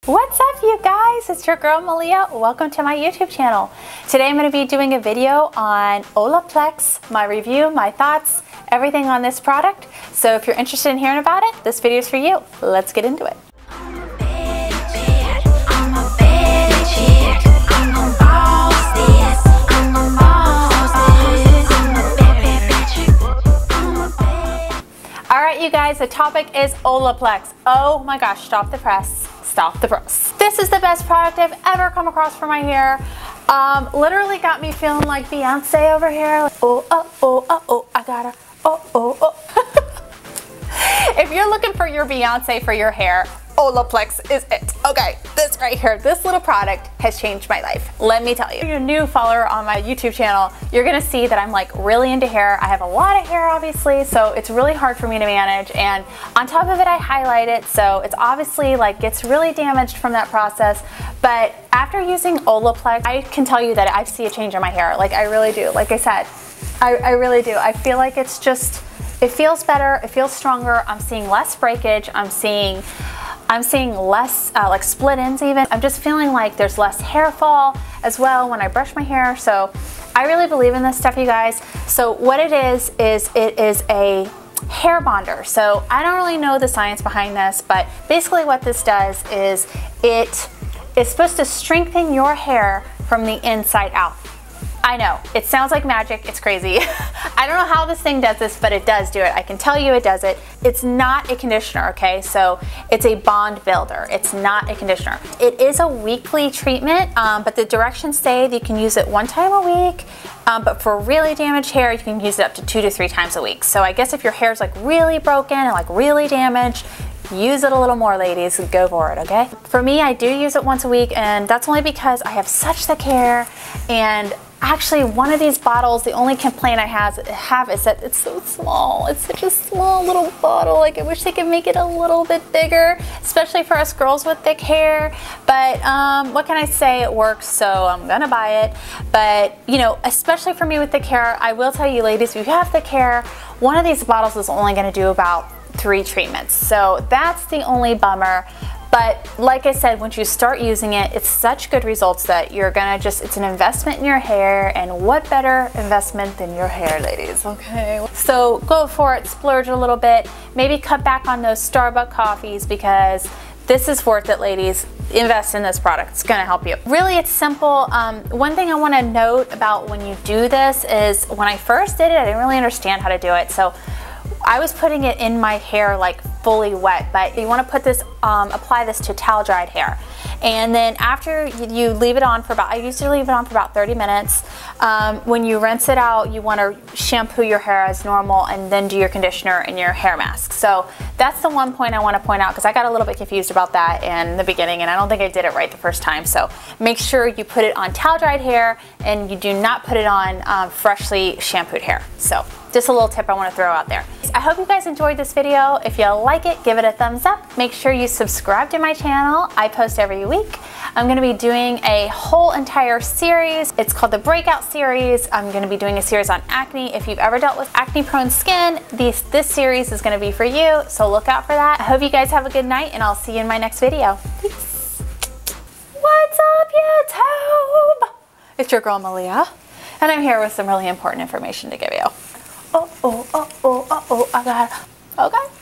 What's up, you guys? It's your girl Meleah. Welcome to my YouTube channel. Today I'm going to be doing a video on Olaplex, my review, my thoughts, everything on this product. So if you're interested in hearing about it, this video is for you. Let's get into it. Alright, you guys, the topic is Olaplex. Oh my gosh, stop the press. Stop the press. This is the best product I've ever come across for my hair. Literally got me feeling like Beyonce over here. Like, oh, oh, oh, oh, oh, I gotta, oh, oh, oh. If you're looking for your Beyonce for your hair, Olaplex is it. Okay, this right here, this little product has changed my life. Let me tell you. If you're a new follower on my YouTube channel, you're gonna see that I'm like really into hair. I have a lot of hair, obviously, so it's really hard for me to manage. And on top of it, I highlight it, so it's obviously like gets really damaged from that process. But after using Olaplex, I can tell you that I see a change in my hair. Like I really do. Like I said, I really do. I feel like it's just, it feels better. It feels stronger. I'm seeing less breakage. I'm seeing less like split ends even. I'm just feeling like there's less hair fall as well when I brush my hair. So I really believe in this stuff, you guys. So what it is it is a hair bonder. So I don't really know the science behind this, but basically what this does is it is supposed to strengthen your hair from the inside out. I know, it sounds like magic, it's crazy. I don't know how this thing does this, but it does do it. I can tell you it does it. It's not a conditioner, okay? So it's a bond builder. It's not a conditioner. It is a weekly treatment, but the directions say that you can use it 1 time a week, but for really damaged hair, you can use it up to 2 to 3 times a week. So I guess if your hair's like really broken and like really damaged, use it a little more, ladies. Go for it, okay? For me, I do use it once a week, and that's only because I have such thick hair. And actually, one of these bottles, the only complaint I have is that it's so small. It's such a small little bottle. Like, I wish they could make it a little bit bigger, especially for us girls with thick hair. But what can I say? It works, so I'm gonna buy it. But, you know, especially for me with thick hair, I will tell you, ladies, if you have thick hair, one of these bottles is only gonna do about 3 treatments. So that's the only bummer. But like I said, once you start using it, it's such good results that you're gonna just, it's an investment in your hair, and what better investment than your hair, ladies, okay? So go for it, splurge a little bit, maybe cut back on those Starbucks coffees, because this is worth it, ladies. Invest in this product, it's gonna help you. Really, it's simple. One thing I wanna note about when you do this is when I first did it, I didn't really understand how to do it. So I was putting it in my hair like fully wet, but you want to put this, apply this to towel dried hair. And then after you leave it on for about, I used to leave it on for about 30 minutes. When you rinse it out, you want to shampoo your hair as normal and then do your conditioner and your hair mask. So that's the one point I want to point out, because I got a little bit confused about that in the beginning, and I don't think I did it right the first time. So make sure you put it on towel dried hair and you do not put it on freshly shampooed hair. So just a little tip I want to throw out there. I hope you guys enjoyed this video. If you like it, give it a thumbs up. Make sure you subscribe to my channel. I post every week. I'm going to be doing a whole entire series. It's called the Breakout Series. I'm going to be doing a series on acne. If you've ever dealt with acne-prone skin, this series is going to be for you, so look out for that. I hope you guys have a good night, and I'll see you in my next video. Peace. What's up, YouTube? It's your girl Meleah, and I'm here with some really important information to give you. Oh, oh, oh, oh, oh, oh, I got it. Okay.